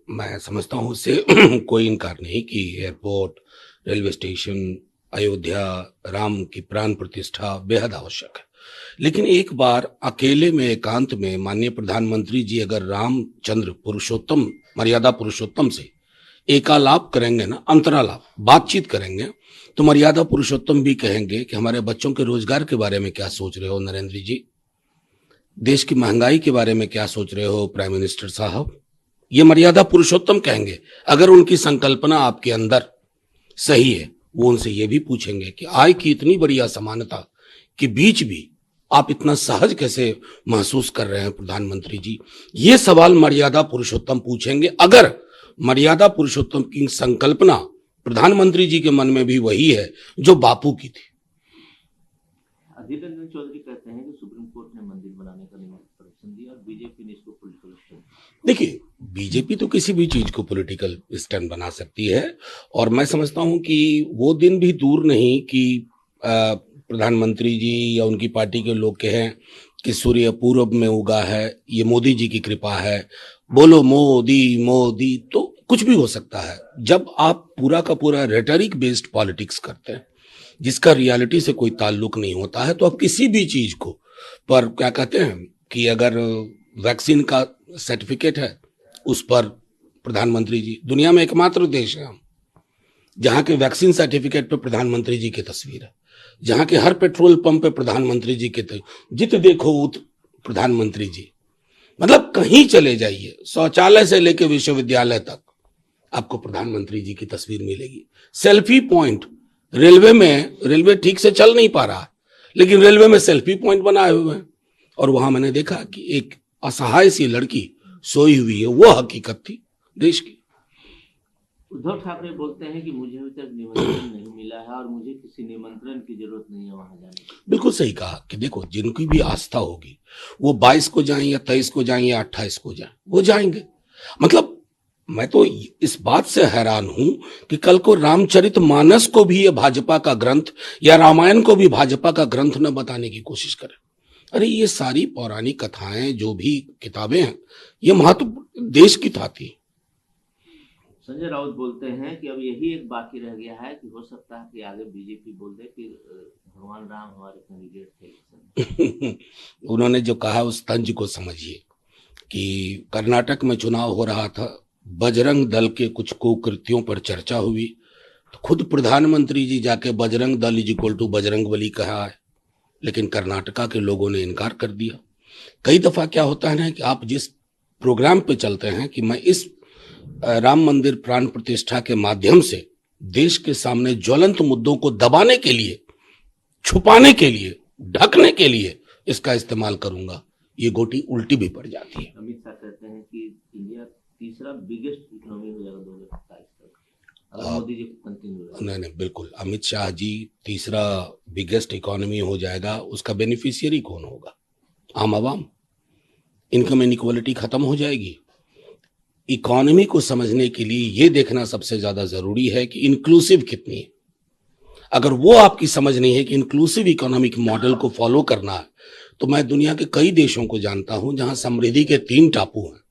मैं समझता हूँ उससे कोई इनकार नहीं कि airport, railway station, Ayodhya, Ram की प्राण प्रतिष्ठा बेहद आवश्यक है। लेकिन एक बार अकेले में एकांत में माननीय प्रधानमंत्री जी अगर रामचंद्र पुरुषोत्तम, मर्यादा पुरुषोत्तम से एकालाप करेंगे ना, अंतरालाप, बातचीत करेंगे, तो मर्यादा पुरुषोत्तम भी कहेंगे कि हमारे बच्चों के रोजगार के बारे में क्या सोच रहे हो नरेंद्र जी, देश की महंगाई के बारे में क्या सोच रहे हो प्राइम मिनिस्टर साहब। ये मर्यादा पुरुषोत्तम कहेंगे। अगर उनकी संकल्पना आपके अंदर सही है, वो उनसे ये भी पूछेंगे कि आय की इतनी बड़ी असमानता के बीच भी आप इतना सहज कैसे महसूस कर रहे हैं प्रधानमंत्री जी। ये सवाल मर्यादा पुरुषोत्तम पूछेंगे। अगर मर्यादा पुरुषोत्तम की संकल्पना प्रधानमंत्री जी के मन में भी वही है जो बापू की थी। अधीर रंजन चौधरी कहते हैं कि सुप्रीम कोर्ट ने मंदिर बनाने का परमिशन दिया और बीजेपी ने इसको पॉलिटिकल स्टंट। देखिए, बीजेपी तो किसी भी चीज को पॉलिटिकल स्टंट बना सकती है और मैं समझता हूं कि वो दिन भी दूर नहीं कि प्रधानमंत्री जी या उनकी पार्टी के लोग कहें कि सूर्य पूरब में उगा है, ये मोदी जी की कृपा है, बोलो मोदी मोदी, तो कुछ भी हो सकता है। जब आप पूरा का पूरा रेटरिक बेस्ड पॉलिटिक्स करते हैं जिसका रियलिटी से कोई ताल्लुक नहीं होता है, तो आप किसी भी चीज को पर क्या कहते हैं कि अगर वैक्सीन का सर्टिफिकेट है उस पर प्रधानमंत्री जी, दुनिया में एकमात्र देश है हम जहां के वैक्सीन सर्टिफिकेट पे प्रधानमंत्री जी की तस्वीर है, जहां के हर पेट्रोल पंप पे प्रधानमंत्री जी के जित देखो उत प्रधानमंत्री जी। मतलब कहीं चले जाइए, शौचालय से लेकर विश्वविद्यालय तक आपको प्रधानमंत्री जी की तस्वीर मिलेगी। सेल्फी पॉइंट रेलवे में, रेलवे ठीक से चल नहीं पा रहा लेकिन रेलवे में सेल्फी पॉइंट बनाए हुए हैं और वहां मैंने देखा कि एक असहाय सी लड़की सोई हुई है, वो हकीकत थी देश की। उद्धव ठाकरे बोलते हैं कि मुझे अभी तक निमंत्रण नहीं मिला है और मुझे किसी निमंत्रण की जरूरत नहीं है वहां जाने की। बिल्कुल सही कहा कि देखो, जिनकी भी आस्था होगी वो 22 को जाएं या 23 को जाएं या 28 को जाएं, वो जाएंगे। मतलब मैं तो इस बात से हैरान हूं कि कल को रामचरितमानस को भी ये भाजपा का ग्रंथ या रामायण को भी भाजपा का ग्रंथ न बताने की कोशिश करें। अरे ये सारी पौराणिक कथाएं, जो भी किताबें हैं, ये महत्व देश की थी। संजय राउत बोलते हैं कि अब यही एक बाकी रह गया है कि हो सकता है कि आगे बीजेपी बोल दे कि भगवान राम हमारे कैंडिडेट थे। उन्होंने जो कहा उस तंज को समझिए कि कर्नाटक में चुनाव हो रहा था, बजरंग दल के कुछ कुकृत्यों पर चर्चा हुई, तो खुद प्रधानमंत्री जी जाके Bajrang Dal is equal to Bajrangbali कहा है, लेकिन कर्नाटका के लोगों ने इनकार कर दिया। कई दफा क्या होता है ना कि आप जिस प्रोग्राम पे चलते हैं कि मैं इस राम मंदिर प्राण प्रतिष्ठा के माध्यम से देश के सामने ज्वलंत मुद्दों को दबाने के लिए, छुपाने के लिए, ढकने के लिए इसका इस्तेमाल करूंगा, ये गोटी उल्टी भी पड़ जाती है। अमित शाह कहते हैं कि इंडिया तीसरा बिगेस्ट इकोनॉमी हो जाएगा 2027 तक अगर मोदी जी कंटिन्यू। नहीं, बिल्कुल, अमित शाह जी तीसरा बिगेस्ट इकोनॉमी हो जाएगा, उसका बेनिफिशियरी कौन होगा? आम आवाम। इनकम इनइक्वालिटी खत्म हो जाएगी। इकोनॉमी को समझने के लिए यह देखना सबसे ज्यादा जरूरी है कि इंक्लूसिव कितनी है। अगर वो आपकी समझ नहीं है कि इंक्लूसिव इकोनॉमिक मॉडल को फॉलो करना है, तो मैं दुनिया के कई देशों को जानता हूं जहां समृद्धि के 3 टापू हैं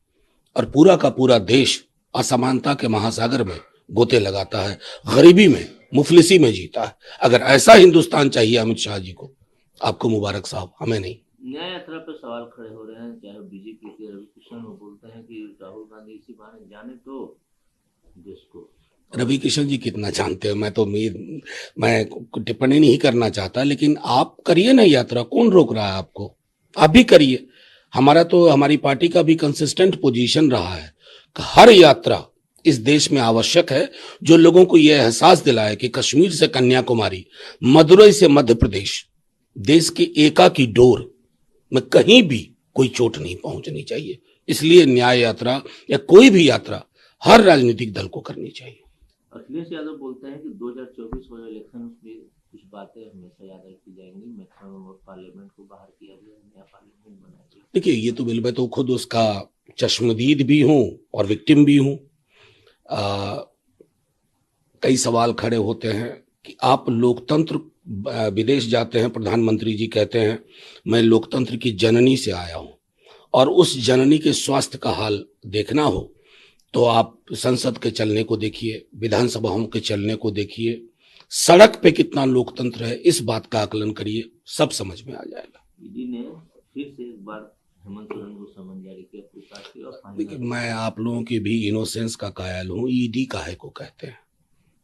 और पूरा का पूरा देश असमानता के महासागर में गोते लगाता है, गरीबी में, मुफलिसी में जीता है। अगर ऐसा हिंदुस्तान चाहिए अमित शाह जी को, आपको मुबारक साहब, हमें नहीं। न्याय यात्रा पर सवाल खड़े हो रहे हैं, चाहे बीजेपी के रवि किशन वो बोलते हैं कि राहुल गांधी इसी बहाने जाने तो देश को। रवि किशन जी कितना जानते हो, मैं टिप्पणी नहीं करना चाहता, लेकिन आप करिए ना यात्रा, कौन रोक रहा है आपको? आप भी करिए। हमारी पार्टी का भी कंसिस्टेंट पोजीशन रहा है कि हर यात्रा इस देश में आवश्यक है जो लोगों को यह एहसास दिलाए कि कश्मीर से कन्याकुमारी, मदुरई से मध्य प्रदेश, देश की एका की डोर में कहीं भी कोई चोट नहीं पहुंचनी चाहिए। इसलिए न्याय यात्रा या कोई भी यात्रा हर राजनीतिक दल को करनी चाहिए। अखिलेश यादव बोलते हैं कि 2024 वाले इलेक्शन में कुछ बातें हमेशा याद रखी जाएंगी, मैक्सिमम वोट पार्लियामेंट को बाहर किया गया, नया पार्लियामेंट बनाया गया। देखिए, ये तो मैं तो खुद उसका चश्मदीद भी हूं और विक्टिम भी हूं। कई सवाल खड़े होते हैं कि आप लोकतंत्र, विदेश जाते हैं, प्रधानमंत्री जी कहते हैं मैं लोकतंत्र की जननी से आया हूं और उस जननी के स्वास्थ्य का हाल देखना हो तो आप संसद के चलने को देखिए, विधानसभाओं के चलने को देखिए, सड़क पे कितना लोकतंत्र है, इस बात का आकलन करिए, सब समझ में आ जाएगा। ईडी ने फिर से एक बार हेमंत सोरेन को समन जारी किया, पूछताछ की और देखिए, मैं आप लोगों की भी इनोसेंस का कायल हूँ। ईडी काहे को कहते हैं,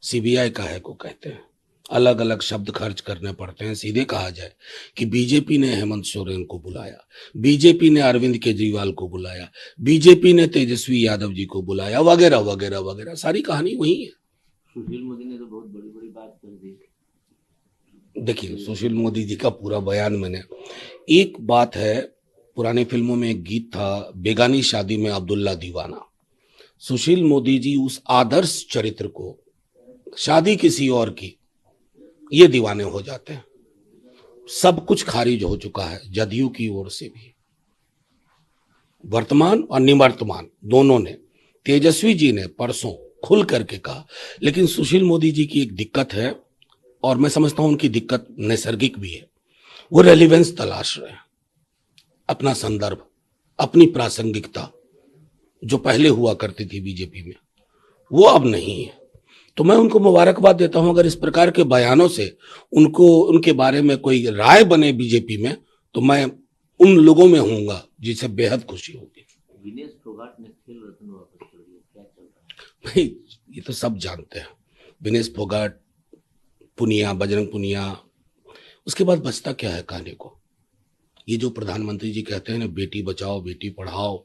सीबीआई काहे को कहते हैं, अलग अलग शब्द खर्च करने पड़ते हैं। सीधे कहा जाए कि बीजेपी ने हेमंत सोरेन को बुलाया, बीजेपी ने अरविंद केजरीवाल को बुलाया, बीजेपी ने तेजस्वी यादव जी को बुलाया, वगैरह वगैरह वगैरह, सारी कहानी वही है। सुशील मोदी ने तो बहुत बड़ी बड़ी बात कर दी। देखिए, सुशील मोदी जी का पूरा बयान मैंने, एक बात है, पुरानी फिल्मों में एक गीत था, बेगानी शादी में अब्दुल्ला दीवाना। सुशील मोदी जी उस आदर्श चरित्र को, शादी किसी और की, ये दीवाने हो जाते हैं। सब कुछ खारिज हो चुका है जदयू की ओर से भी, वर्तमान और निवर्तमान दोनों ने। तेजस्वी जी ने परसों खुल करके कहा, लेकिन सुशील मोदी जी की एक दिक्कत है, और मैं समझता हूं उनकी दिक्कत नैसर्गिक भी है। वो रेलिवेंस तलाश रहे हैं, अपना संदर्भ, अपनी प्रासंगिकता जो पहले हुआ करती थी बीजेपी में, वो अब नहीं है। तो मैं उनको मुबारकबाद देता हूं। अगर इस प्रकार के बयानों से उनको, उनके बारे में कोई राय बने बीजेपी में, तो मैं उन लोगों में होऊंगा जिसे बेहद खुशी होगी। विनेश फोगाट ने खेल रत्न वापस कर दिया, क्या चल रहा है? भाई, ये तो सब जानते हैं, विनेश फोगाट, पुनिया, बजरंग पुनिया, उसके बाद बचता क्या है कहने को? ये जो प्रधानमंत्री जी कहते हैं ना, बेटी बचाओ बेटी पढ़ाओ,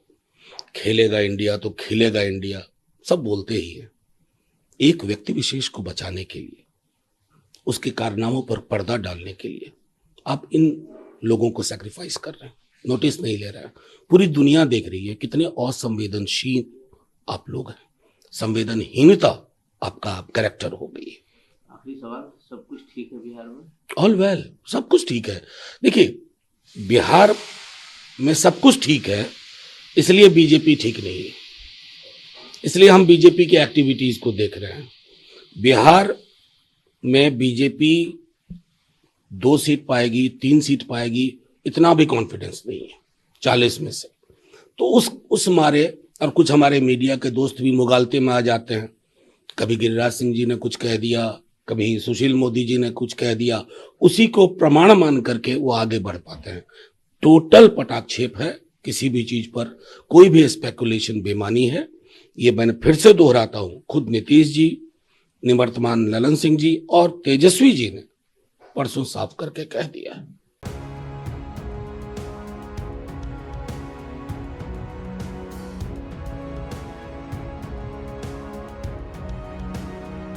खेलेगा इंडिया तो खिलेगा इंडिया, सब बोलते ही है। एक व्यक्ति विशेष को बचाने के लिए, उसके कारनामों पर पर्दा डालने के लिए आप इन लोगों को सैक्रिफाइस कर रहे हैं, नोटिस नहीं ले रहे हैं। पूरी दुनिया देख रही है कितने असंवेदनशील आप लोग हैं, संवेदनहीनता आपका कैरेक्टर हो गई है। आखिरी सवाल, सब कुछ ठीक है बिहार में? ऑल वेल, सब कुछ ठीक है। देखिए, बिहार में सब कुछ ठीक है, इसलिए बीजेपी ठीक नहीं है, इसलिए हम बीजेपी की एक्टिविटीज को देख रहे हैं। बिहार में बीजेपी 2 सीट पाएगी, 3 सीट पाएगी, इतना भी कॉन्फिडेंस नहीं है 40 में से। तो उस मारे, और कुछ हमारे मीडिया के दोस्त भी मुगालते में आ जाते हैं, कभी गिरिराज सिंह जी ने कुछ कह दिया, कभी सुशील मोदी जी ने कुछ कह दिया, उसी को प्रमाण मान करके वो आगे बढ़ पाते हैं। टोटल पटाक्षेप है, किसी भी चीज पर कोई भी स्पेकुलेशन बेमानी है। ये मैंने फिर से दोहराता हूं, खुद नीतीश जी, निवर्तमान ललन सिंह जी और तेजस्वी जी ने परसों साफ करके कह दिया है।